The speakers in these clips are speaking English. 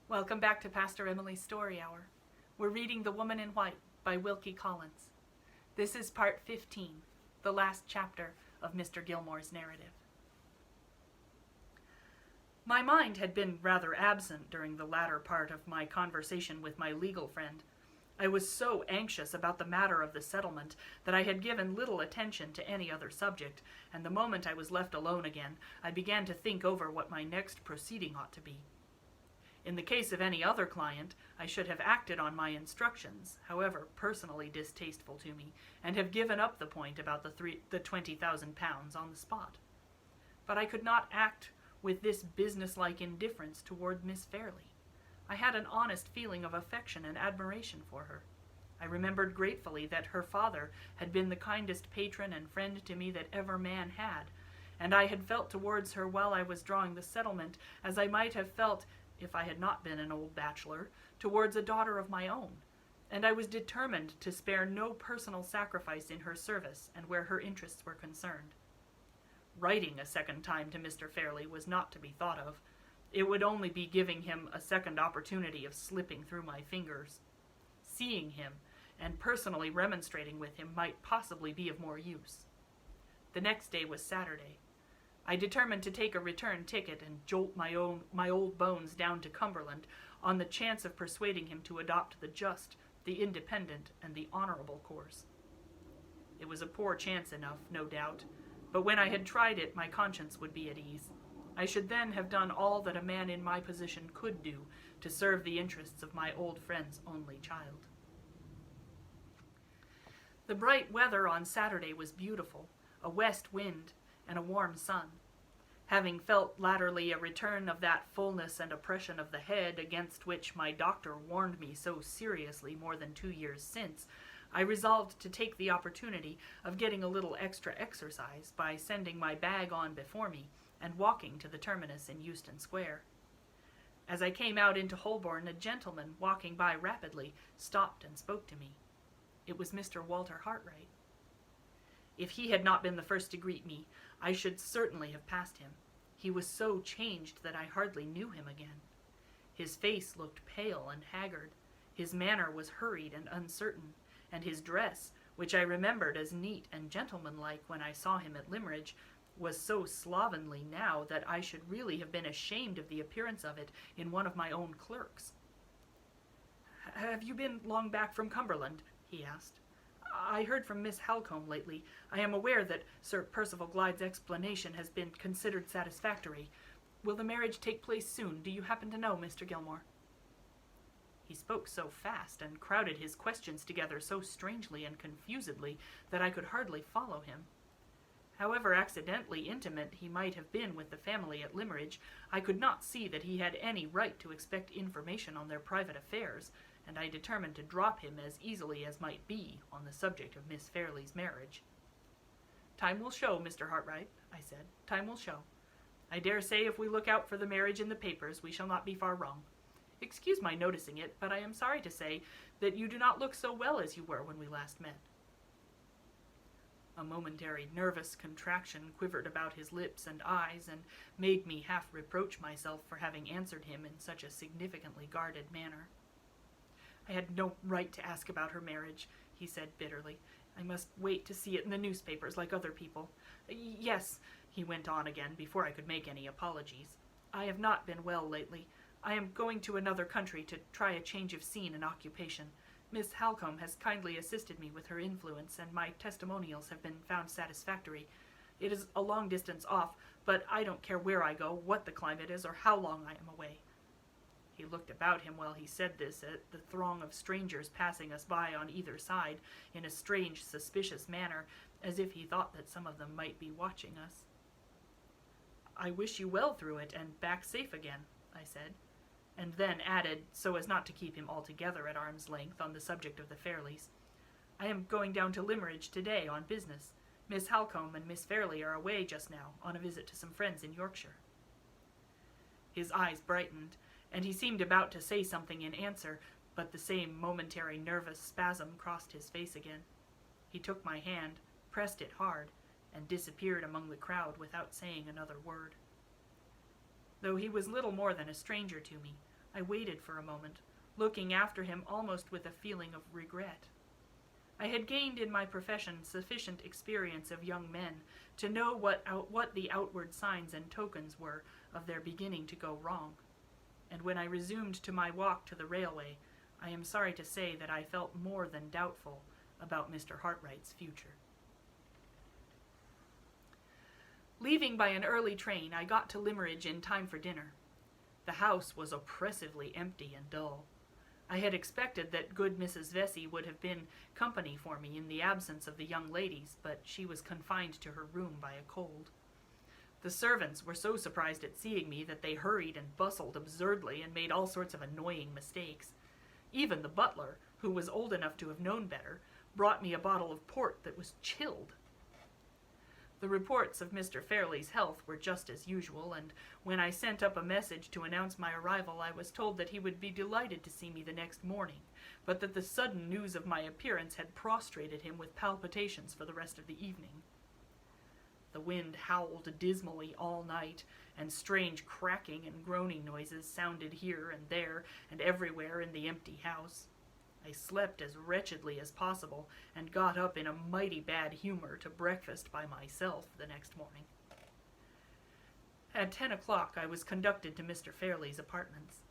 Welcome back to Pastor Emilie's Story Hour. We're reading The Woman in White by Wilkie Collins. This is part 15, the last chapter of Mr. Gilmore's narrative. My mind had been rather absent during the latter part of my conversation with my legal friend. I was so anxious about the matter of the settlement that I had given little attention to any other subject, and the moment I was left alone again, I began to think over what my next proceeding ought to be. In the case of any other client, I should have acted on my instructions, however personally distasteful to me, and have given up the point about the 20,000 pounds on the spot. But I could not act with this businesslike indifference toward Miss Fairley. I had an honest feeling of affection and admiration for her. I remembered gratefully that her father had been the kindest patron and friend to me that ever man had, and I had felt towards her while I was drawing the settlement as I might have felt, if I had not been an old bachelor, towards a daughter of my own, and I was determined to spare no personal sacrifice in her service and where her interests were concerned. Writing a second time to Mr. Fairley was not to be thought of. It would only be giving him a second opportunity of slipping through my fingers. Seeing him and personally remonstrating with him might possibly be of more use. The next day was Saturday. I determined to take a return ticket and jolt my old bones down to Cumberland on the chance of persuading him to adopt the just, the independent, and the honorable course. It was a poor chance enough, no doubt, but when I had tried it, my conscience would be at ease. I should then have done all that a man in my position could do to serve the interests of my old friend's only child. The bright weather on Saturday was beautiful, a west wind, and a warm sun. Having felt latterly a return of that fullness and oppression of the head against which my doctor warned me so seriously more than 2 years since, I resolved to take the opportunity of getting a little extra exercise by sending my bag on before me and walking to the terminus in Euston Square. As I came out into Holborn, a gentleman walking by rapidly stopped and spoke to me. It was Mr. Walter Hartright. If he had not been the first to greet me, I should certainly have passed him. He was so changed that I hardly knew him again. His face looked pale and haggard. His manner was hurried and uncertain, and his dress, which I remembered as neat and gentlemanlike when I saw him at Limmeridge, was so slovenly now that I should really have been ashamed of the appearance of it in one of my own clerks. "Have you been long back from Cumberland?" he asked. "I heard from Miss Halcombe lately. I am aware that Sir Percival Glyde's explanation has been considered satisfactory. Will the marriage take place soon? Do you happen to know, Mr. Gilmore?" He spoke so fast and crowded his questions together so strangely and confusedly that I could hardly follow him. However accidentally intimate he might have been with the family at Limmeridge, I could not see that he had any right to expect information on their private affairs, and I determined to drop him as easily as might be on the subject of Miss Fairley's marriage. "Time will show, Mr. Hartright," I said. "Time will show. I dare say if we look out for the marriage in the papers, we shall not be far wrong. Excuse my noticing it, but I am sorry to say that you do not look so well as you were when we last met." A momentary nervous contraction quivered about his lips and eyes and made me half reproach myself for having answered him in such a significantly guarded manner. "I had no right to ask about her marriage," he said bitterly. "I must wait to see it in the newspapers like other people. Yes," he went on again before I could make any apologies, "I have not been well lately. I am going to another country to try a change of scene and occupation. Miss Halcombe has kindly assisted me with her influence, and my testimonials have been found satisfactory. It is a long distance off, but I don't care where I go, what the climate is, or how long I am away." He looked about him while he said this at the throng of strangers passing us by on either side in a strange, suspicious manner, as if he thought that some of them might be watching us. "I wish you well through it, and back safe again," I said, and then added, so as not to keep him altogether at arm's length on the subject of the Fairleys, "I am going down to Limmeridge today on business. Miss Halcombe and Miss Fairley are away just now on a visit to some friends in Yorkshire." His eyes brightened, and he seemed about to say something in answer, but the same momentary nervous spasm crossed his face again. He took my hand, pressed it hard, and disappeared among the crowd without saying another word. Though he was little more than a stranger to me, I waited for a moment, looking after him almost with a feeling of regret. I had gained in my profession sufficient experience of young men to know what the outward signs and tokens were of their beginning to go wrong. And when I resumed to my walk to the railway, I am sorry to say that I felt more than doubtful about Mr. Hartright's future. Leaving by an early train, I got to Limmeridge in time for dinner. The house was oppressively empty and dull. I had expected that good Mrs. Vesey would have been company for me in the absence of the young ladies, but she was confined to her room by a cold. The servants were so surprised at seeing me that they hurried and bustled absurdly and made all sorts of annoying mistakes. Even the butler, who was old enough to have known better, brought me a bottle of port that was chilled. The reports of Mr. Fairley's health were just as usual, and when I sent up a message to announce my arrival, I was told that he would be delighted to see me the next morning, but that the sudden news of my appearance had prostrated him with palpitations for the rest of the evening. The wind howled dismally all night, and strange cracking and groaning noises sounded here and there and everywhere in the empty house. I slept as wretchedly as possible, and got up in a mighty bad humor to breakfast by myself the next morning. At 10 o'clock I was conducted to Mr. Fairley's apartments.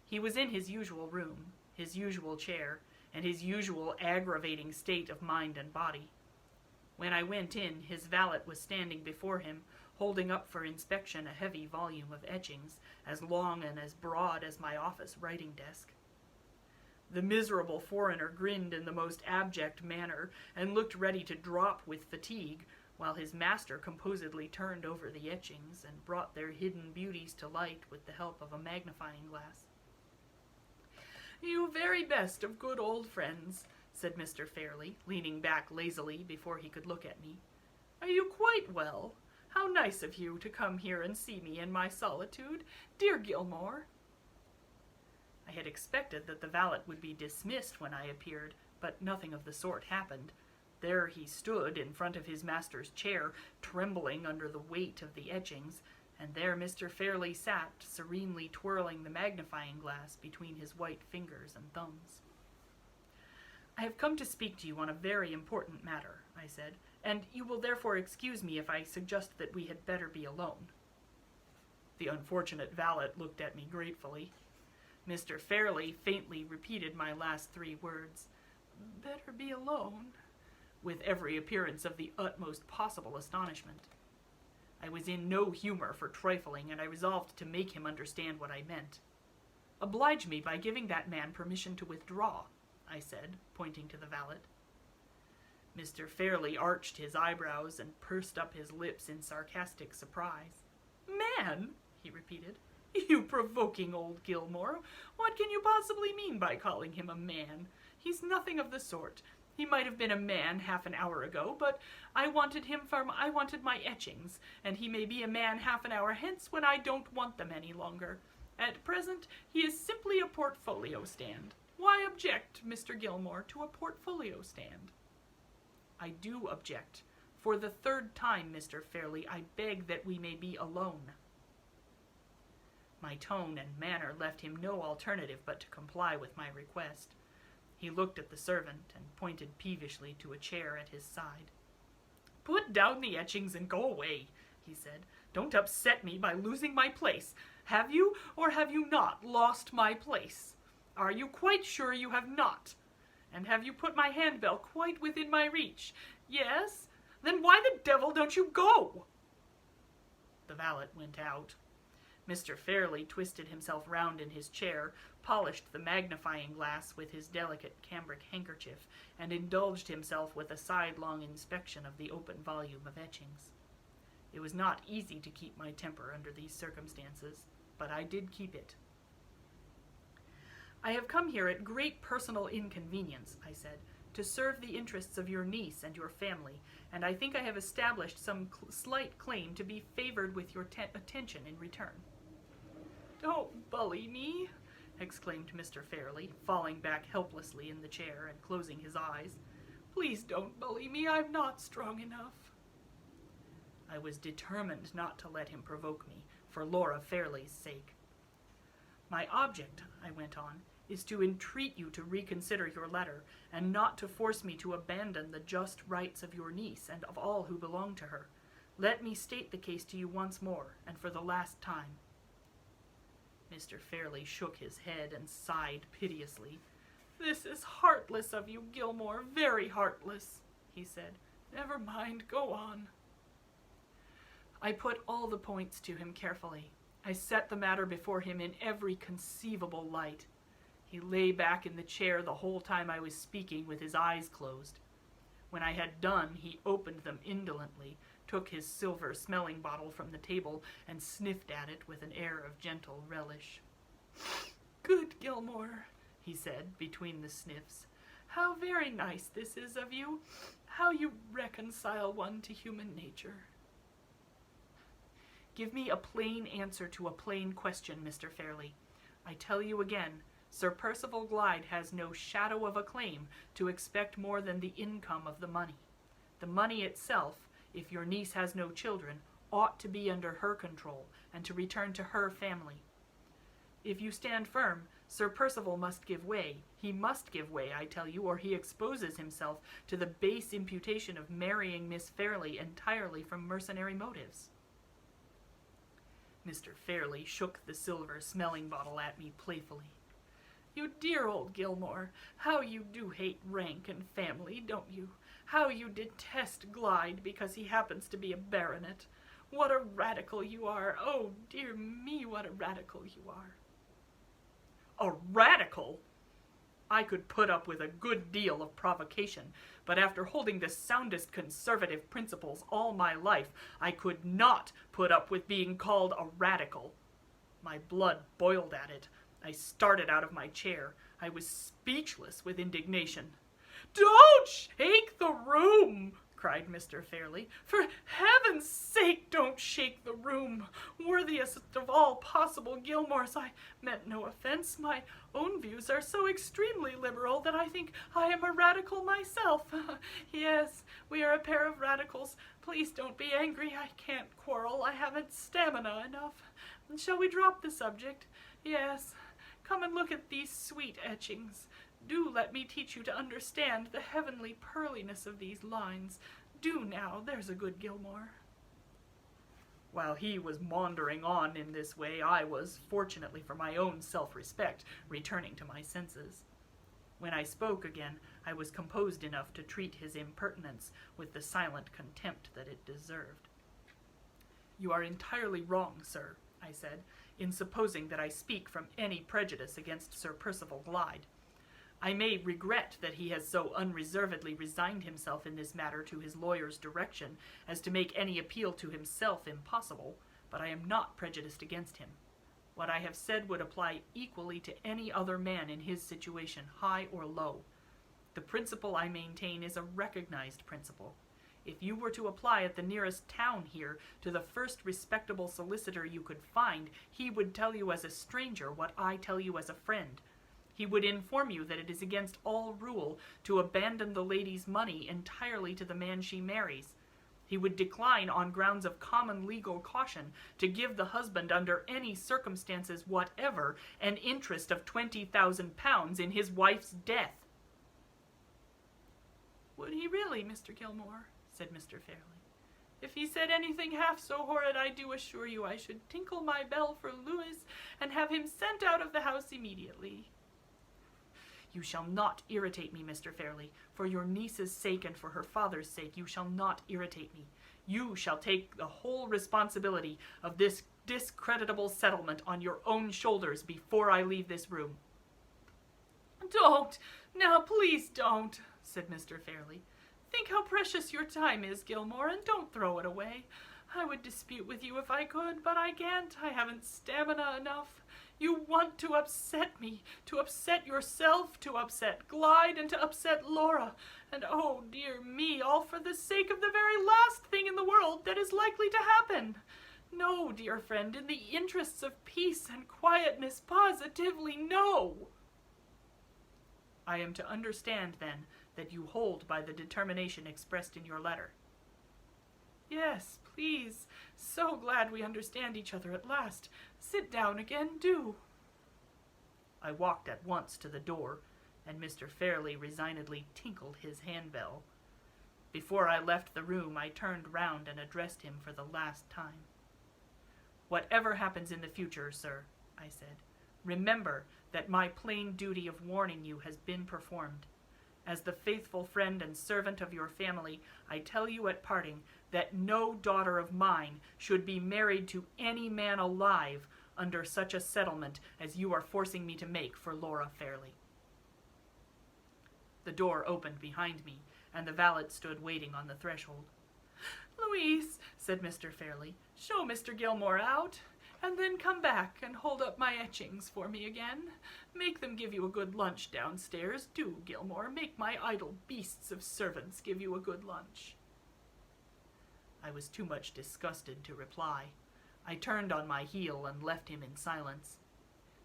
He was in his usual room, his usual chair, and his usual aggravating state of mind and body. When I went in, his valet was standing before him, holding up for inspection a heavy volume of etchings, as long and as broad as my office writing desk. The miserable foreigner grinned in the most abject manner, and looked ready to drop with fatigue, while his master composedly turned over the etchings, and brought their hidden beauties to light with the help of a magnifying glass. "You very best of good old friends," said Mr. Fairley, leaning back lazily before he could look at me. "Are you quite well? How nice of you to come here and see me in my solitude, dear Gilmore." I had expected that the valet would be dismissed when I appeared, but nothing of the sort happened. There he stood in front of his master's chair, trembling under the weight of the etchings, and there Mr. Fairley sat, serenely twirling the magnifying glass between his white fingers and thumbs. "I have come to speak to you on a very important matter," I said, "and you will therefore excuse me if I suggest that we had better be alone." The unfortunate valet looked at me gratefully. Mr. Fairley faintly repeated my last 3 words, "Better be alone," with every appearance of the utmost possible astonishment. I was in no humor for trifling, and I resolved to make him understand what I meant. "Oblige me by giving that man permission to withdraw," I said, pointing to the valet. Mr. Fairley arched his eyebrows and pursed up his lips in sarcastic surprise. "Man?" he repeated. "You provoking old Gilmore. What can you possibly mean by calling him a man? He's nothing of the sort. He might have been a man half an hour ago, but I wanted my etchings, and he may be a man half an hour hence when I don't want them any longer. At present, he is simply a portfolio stand. Why object, Mr. Gilmore, to a portfolio stand?" "I do object. For the 3rd time, Mr. Fairley, I beg that we may be alone." My tone and manner left him no alternative but to comply with my request. He looked at the servant and pointed peevishly to a chair at his side. "Put down the etchings and go away," he said. "Don't upset me by losing my place. Have you or have you not lost my place? Are you quite sure you have not? And have you put my handbell quite within my reach? Yes? Then why the devil don't you go?" The valet went out. Mr. Fairley twisted himself round in his chair, polished the magnifying glass with his delicate cambric handkerchief, and indulged himself with a sidelong inspection of the open volume of etchings. It was not easy to keep my temper under these circumstances, but I did keep it. "I have come here at great personal inconvenience," I said, "to serve the interests of your niece and your family, and I think I have established some slight claim to be favored with your attention in return." "Don't bully me," exclaimed Mr. Fairley, falling back helplessly in the chair and closing his eyes. "Please don't bully me. I'm not strong enough." I was determined not to let him provoke me, for Laura Fairley's sake. My object, I went on, is to entreat you to reconsider your letter, and not to force me to abandon the just rights of your niece and of all who belong to her. Let me state the case to you once more, and for the last time." Mr. Fairley shook his head and sighed piteously. "This is heartless of you, Gilmore, very heartless," he said. "Never mind, go on." I put all the points to him carefully. I set the matter before him in every conceivable light. He lay back in the chair the whole time I was speaking with his eyes closed. When I had done, he opened them indolently, took his silver smelling bottle from the table, and sniffed at it with an air of gentle relish. "Good Gilmore," he said between the sniffs. "How very nice this is of you. How you reconcile one to human nature." "Give me a plain answer to a plain question, Mr. Fairley. I tell you again, Sir Percival Glyde has no shadow of a claim to expect more than the income of the money. The money itself, if your niece has no children, ought to be under her control and to return to her family. If you stand firm, Sir Percival must give way. He must give way, I tell you, or he exposes himself to the base imputation of marrying Miss Fairley entirely from mercenary motives." Mr. Fairley shook the silver smelling bottle at me playfully. "You dear old Gilmore, how you do hate rank and family, don't you? How you detest Glyde because he happens to be a baronet. What a radical you are! Oh, dear me, what a radical you are!" "A radical?" I could put up with a good deal of provocation, but after holding the soundest conservative principles all my life, I could not put up with being called a radical. My blood boiled at it. I started out of my chair. I was speechless with indignation. "Don't shake the room!" cried Mr. Fairley. "For heaven's sake, don't shake the room! Worthiest of all possible Gilmores, I meant no offense. My own views are so extremely liberal that I think I am a radical myself. Yes, we are a pair of radicals. Please don't be angry. I can't quarrel. I haven't stamina enough. Shall we drop the subject? Yes. Come and look at these sweet etchings. Do let me teach you to understand the heavenly pearliness of these lines. Do now, there's a good Gilmore." While he was maundering on in this way, I was, fortunately for my own self-respect, returning to my senses. When I spoke again, I was composed enough to treat his impertinence with the silent contempt that it deserved. "You are entirely wrong, sir," I said, "in supposing that I speak from any prejudice against Sir Percival Glyde. I may regret that he has so unreservedly resigned himself in this matter to his lawyer's direction as to make any appeal to himself impossible, but I am not prejudiced against him. What I have said would apply equally to any other man in his situation, high or low. The principle I maintain is a recognized principle. If you were to apply at the nearest town here to the first respectable solicitor you could find, he would tell you as a stranger what I tell you as a friend. He would inform you that it is against all rule to abandon the lady's money entirely to the man she marries. He would decline on grounds of common legal caution to give the husband under any circumstances whatever an interest of £20,000 in his wife's death." "Would he really, Mr. Gilmore?" said Mr. Fairley. "If he said anything half so horrid, I do assure you I should tinkle my bell for Louis and have him sent out of the house immediately." "You shall not irritate me, Mr. Fairley. For your niece's sake and for her father's sake, you shall not irritate me. You shall take the whole responsibility of this discreditable settlement on your own shoulders before I leave this room." "Don't! Now, please don't!" said Mr. Fairley. "Think how precious your time is, Gilmore, and don't throw it away. I would dispute with you if I could, but I can't. I haven't stamina enough. You want to upset me, to upset yourself, to upset Glyde, and to upset Laura. And oh, dear me, all for the sake of the very last thing in the world that is likely to happen. No, dear friend, in the interests of peace and quietness, positively no." "I am to understand, then, that you hold by the determination expressed in your letter?" "Yes, please. So glad we understand each other at last. Sit down again, do." I walked at once to the door, and Mr. Fairley resignedly tinkled his handbell. Before I left the room, I turned round and addressed him for the last time. "Whatever happens in the future, sir," I said, "remember that my plain duty of warning you has been performed. As the faithful friend and servant of your family, I tell you at parting that no daughter of mine should be married to any man alive under such a settlement as you are forcing me to make for Laura Fairley." The door opened behind me, and the valet stood waiting on the threshold. "Louise," said Mr. Fairley, "show Mr. Gilmore out, and then come back and hold up my etchings for me again. Make them give you a good lunch downstairs. Do, Gilmore, make my idle beasts of servants give you a good lunch." I was too much disgusted to reply. I turned on my heel and left him in silence.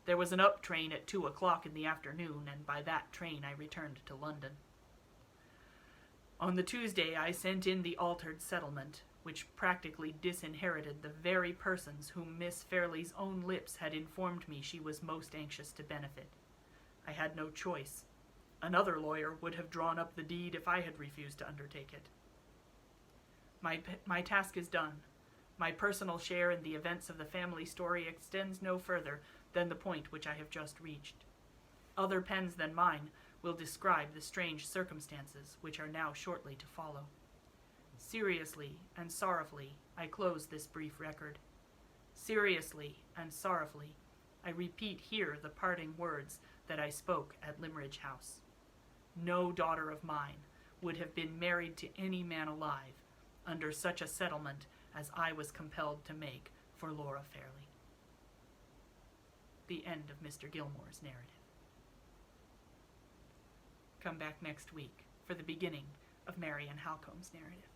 There was an up train at 2 o'clock in the afternoon, and by that train I returned to London. On the Tuesday I sent in the altered settlement, which practically disinherited the very persons whom Miss Fairley's own lips had informed me she was most anxious to benefit. I had no choice. Another lawyer would have drawn up the deed if I had refused to undertake it. My task is done. My personal share in the events of the family story extends no further than the point which I have just reached. Other pens than mine will describe the strange circumstances which are now shortly to follow. Seriously and sorrowfully I close this brief record. Seriously and sorrowfully I repeat here the parting words that I spoke at Limmeridge House. No daughter of mine would have been married to any man alive under such a settlement as I was compelled to make for Laura Fairley. The end of Mr. Gilmore's narrative. Come back next week for the beginning of Marian Halcomb's narrative.